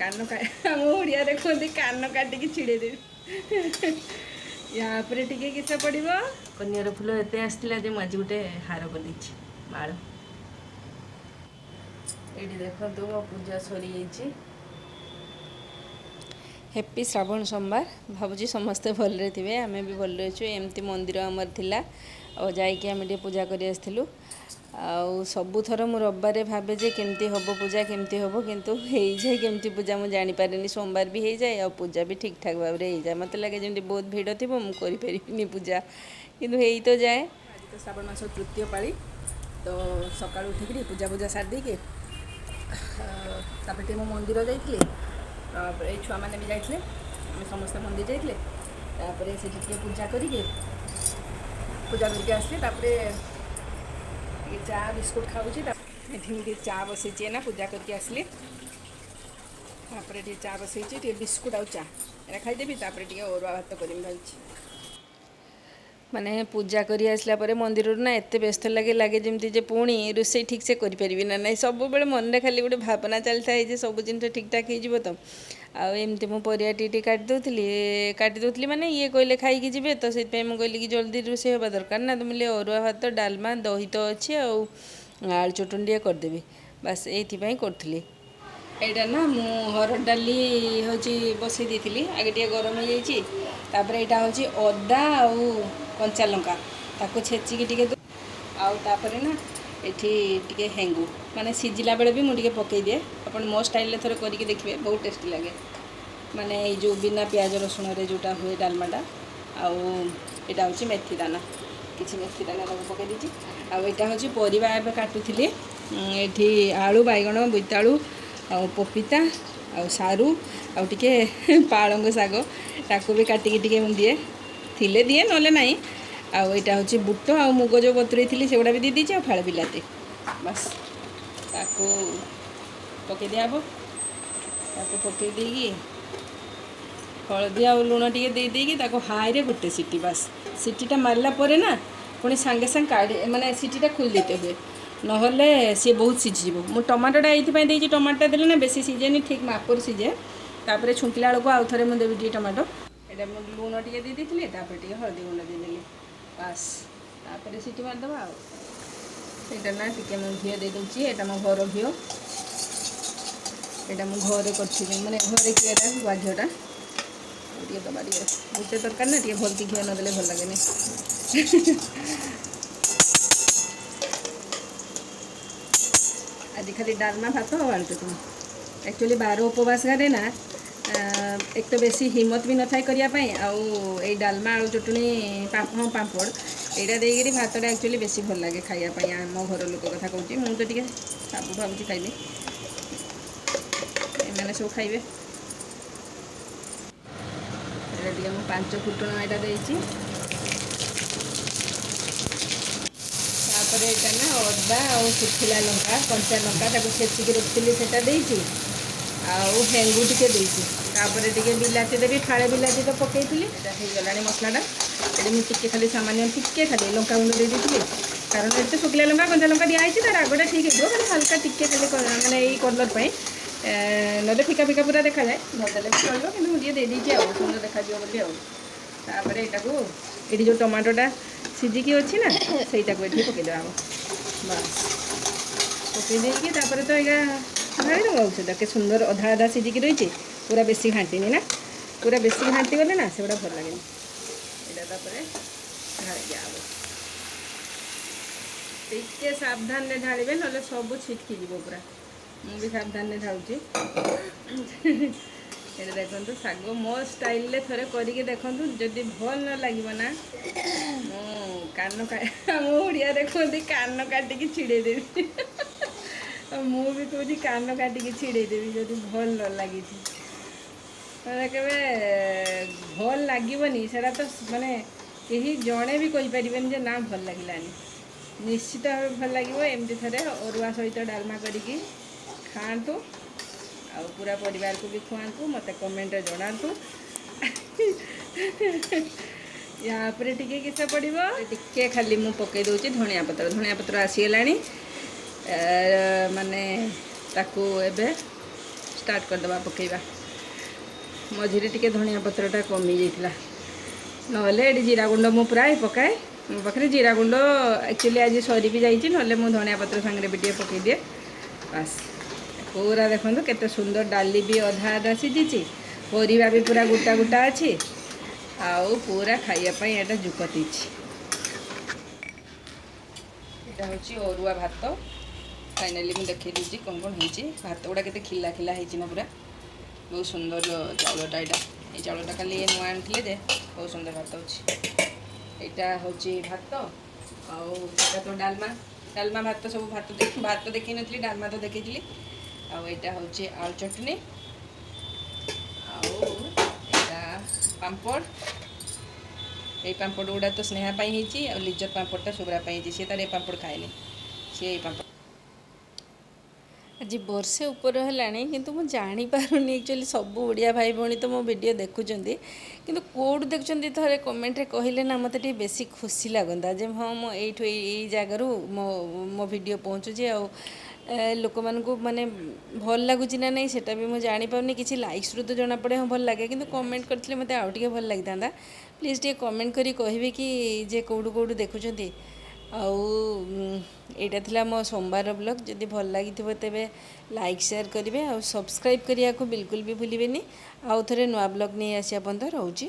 कान आम ओडिया कहते कान काटिकी छिड़ेदेवी यहाँ पर टिके किस पड़ो कनियर फुल एत आसला जे मुझे गोटे हार कर माल ये देखो मो पूजा सरी जाइए। हैप्पी श्रावण सोमवार भावुँ समस्ते भलरे थे आम भी भलरे अच्छु एमती मंदिर आमर थिला और जाइए आम पूजा कर आसलु सबुथर मु रविवार भावे जे केमती हम पूजा केमती हम किंतु हो जाए केमती पूजा मुझे जानीपारे सोमवार भी हो जाए और पूजा भी ठीक ठाक भाव में हो जाए मत लगे जमी बहुत भिड़ थी मुझे करी पूजा किंतु हो तो जाए। आज तो श्रावण मास तृतीय पाली तो सका उठिक पूजा पूजा सारी देके मो मंदिर जाइए ये छुआ मैंने भी जाते आम समस्त मंदिर जाते से पूजा करके आसले चा बिस्कुट खाऊँगी ये चा बसई ना पूजा करके आसली चा बसई बिस्कुट आ चा एरा खाईदेवी टे अरुआ भात करमी भाई माने पूजा करी आसला परे मंदिर ना एत व्यस्त लगे लगे जमी पुणी रोषे ठीक से करें ना ना सब बेले मन में खाली गोटे भावना चलता है सब जिन ठीक ठाक हो तो आमती मु परिया टी काटी दौली माने ये कहले खाई जी तो से मुझे कहली कि जल्दी रोषे हवा दरकार ना तो मिले अरुआ भात डालमा दही तो अच्छे आलू चटनी टे करदेवी बास ये करी एटा ना मु हरड़ डाली हूँ बसई दी आगे टे गरम हो जापर यहाँ हूँ अदा कंचा लंका ताको छेचिकी टे आउे ना ये हेंगू माने सीझिला बेले भी मुझे पकई दिए अपन मो स्टाइल थोड़े करके देखिए बहुत टेस्टी लगे माने जो बिना प्याज रसुण जोटा हुए डालमाटा आउटा हूँ मेथी दाना किसी मेथी दाना पकई दीजिए आईटा हूँ परिवा एवं काटुली ये आलू बैगण बोईतालू आ पपीता आ सारू आ टिके पालंग शाग ताको भी काटिकी टिके दिए थिले दिए नले नाई आईटा हूँ बुट आ मुग जो बतुरे थी से गुड़ा भी दी दीजिए फाड़ बिलाती बस ताको पकई दिहब ताको पकई देगी हलदी आ लुण टे देकी हाई रे गोटे सीटी बस सीटीटा मारला परे ना पुणी सांगे सांगे काढ़ी माने सीटीटा खोल देते हुए नहले सी बहुत सीझीज मु टमाटोटा ये टमाटो देले ना बेसी सीझेनि ठीक मापर सीझे तापर छुंकिला बेलू आउ थे मुझे देवी टमाटो ये लुण टे दी टे हलदी गुंड देदेली बास तापर सीटी मारदेव आईटा ना टे घी दे दूसरी यहाँ मो घर घी यहाँ मु घरे कर मैंने घरे घीटा गुआ घीटा टे दबा टे गोटे दरकार ना टे भल घी नदेले भल लगे आज खाली डालमा भात और आलू चटनी एक्चुअली 12 उपवास घरे ना एक तो बेसी हिम्मत भी न था करने आई डालमा आलू चटनी हाँ पापड़ यहाँ देकर भातटा एक्चुअली बेसी भल लगे खायापी मो घर लोक कथा कहूँ मुझे तो साबु भावी खाइबे एने सब खाइबे ये 5 फुटण यहाँ देती यहाँ ना अदा और सुखिला लंका कंचा लंका छेचिकी रखी से हेंगू टे टे बिलाती देवी फाड़े बिलाती तो पकई गला मसलाटा ये मुझे खाली सामान्य टिके खाली लंका गुंड दे दी कारण ये सुखिला लंका कंचा लंका दिखाई तार आगटा ठीक है खाली हल्का टिके खाली मैंने ये कलर ना फिका फिका पूरा देखा जाए नदेले भी चलो कि मुझे दे दीजिए सुंदर देखा बोली यहाँ ये जो टमाटोटा सीझिकी अच्छी ना से पकईदे बस पकई देकी तो यहाँ ढाई दबा के सुंदर अधा अधा सीझिकी रही पूरा बेसी घाटीनी ना पूरा बेसी घाटी गले ना से भल लगे यहाँ ढाई दिया टे सावधान ने ढाड़े ना सब छिटकी जीव पूरा मुझे सावधान ढाऊँगी ये देखो शाग मो स्टाइल थे करके देखूँ जदि भल न लगे ना कान आम ओडिया कहते कान काटिकी छिड़ेदेवी मुझे कहूँ कान काटिकी छिड़ेदेवी जदि भल न लगी के भल लगनी से तो माने कहीं जड़े भी कहीपर ना भल लगे निश्चित भाव भल लगे एमती थे अरुआ सहित डालमा करी खातु आ पूरा परिवार को भी खुआतु मत कमेंट जनातु यहाँ पर टिके किस पड़ो टिके खाली मु पकई दूसरी धनिया पत्र आसीगला माने ताकू एबे स्टार्ट करदे पकईवा मझे टे धनिया पत्रटा कमी जाइए ना ये जीरा गुंड मु प्राय पकाए मो पाखे जीरा गुंड एक्चुअली आज सरी भी जाइए ना मुझे धनिया पत्र सांगे भी टे पकई दिए बास पूरा देखो केते सुंदर डाली भी अधा अधा सीझी परिवा भी पूरा गोटा गोटा अच्छी आउ पूरा खाइबापी यहाँ जुकती यहाँ हूँ अरुआ भात फाइनाली मुझे देखी दूसरी कौन कौन होती भात गुड़ा के खिला खिला ना पूरा बहुत सुंदर चाउलटा यहाँ ये चाउलटा खाली नुआ आनी जे बहुत सुंदर भात होटा हूँ भात आटा तो डालमा डालमा भात सब भात देखी नी डालमा तो देखी आईटा हूँ आलू चटनी आटा पापड़ ये पापड़ गुड़ा तो स्नेहापाई लिजर पापड़टा शुभ्रापाई सी तार पापड़ खाएनि सी पापड़ आज वर्षे उपर है किंतु मुझे जापारूनी एक्चुअली सब ओडिया भाई भौणी तो मो वीडियो देखुं किंतु कौट देखुं थे कमेंट कहले ना मत बेसी खुशी लगता जे हाँ मुझे यही जगार मो मो वीडियो पहुँचुची आ लोक मानू माने भल लगुच ना नहीं सेटा भी मुझे जापारूनी किसी लाइक्स रू तो जना पड़े हाँ भल लगे किंतु कमेंट करते मत आउ टे भल लगी था प्लीज़ टे कमेंट करी कहे कि जे कौटू कौटू देखुं आईटा थिला मो सोमवार ब्लॉग जदि भल लगी तेरे लाइक शेयर करेंगे और सब्सक्राइब करने को बिल्कुल भी भूलें आउ थे नुआ ब्लॉग नहीं आसिया पर्यंत रोची।